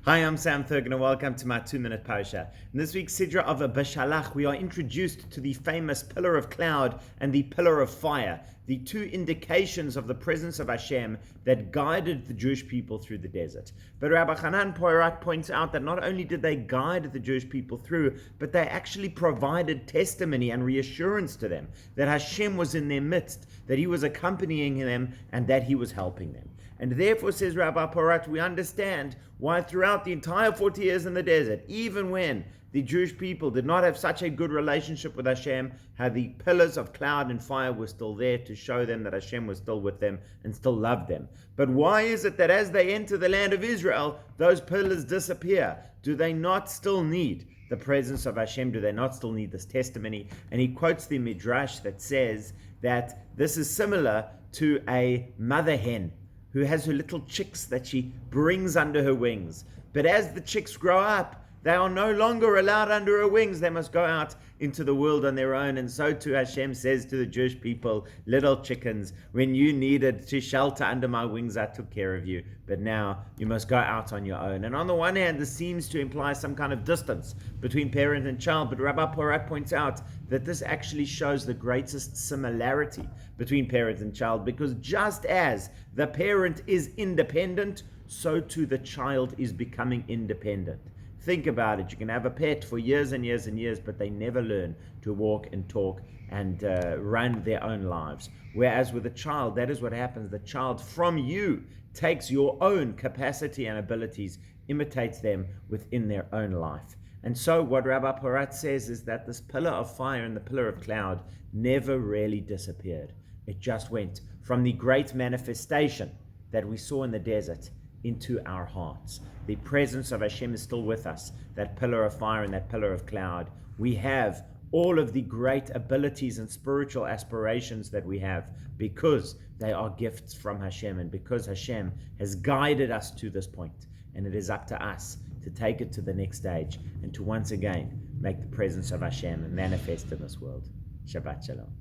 Hi, I'm Sam Thurgan and welcome to my 2-minute Parsha. In this week's Sidra of Beshalach, we are introduced to the famous pillar of cloud and the pillar of fire, the two indications of the presence of Hashem that guided the Jewish people through the desert. But Rabbi Hanan Poirat points out that not only did they guide the Jewish people through, but they actually provided testimony and reassurance to them that Hashem was in their midst, that He was accompanying them, and that He was helping them. And therefore, says Rabbi Porat, we understand why throughout the entire 40 years in the desert, even when the Jewish people did not have such a good relationship with Hashem, how the pillars of cloud and fire were still there to show them that Hashem was still with them and still loved them. But why is it that as they enter the land of Israel, those pillars disappear? Do they not still need the presence of Hashem? Do they not still need this testimony? And he quotes the Midrash that says that this is similar to a mother hen who has her little chicks that she brings under her wings. But as the chicks grow up, they are no longer allowed under her wings. They must go out into the world on their own. And so too Hashem says to the Jewish people, little chickens, when you needed to shelter under my wings, I took care of you. But now you must go out on your own. And on the one hand, this seems to imply some kind of distance between parent and child. But Rabbi Porat points out that this actually shows the greatest similarity between parent and child, because just as the parent is independent, so too the child is becoming independent. Think about it. You can have a pet for years and years and years, but they never learn to walk and talk and run their own lives. Whereas with a child, that is what happens. The child from you takes your own capacity and abilities, imitates them within their own life. And so what Rabbi Porat says is that this pillar of fire and the pillar of cloud never really disappeared. It just went from the great manifestation that we saw in the desert into our hearts. The presence of Hashem is still with us, that pillar of fire and that pillar of cloud. We have all of the great abilities and spiritual aspirations that we have because they are gifts from Hashem and because Hashem has guided us to this point. And it is up to us to take it to the next stage and to once again make the presence of Hashem manifest in this world. Shabbat Shalom.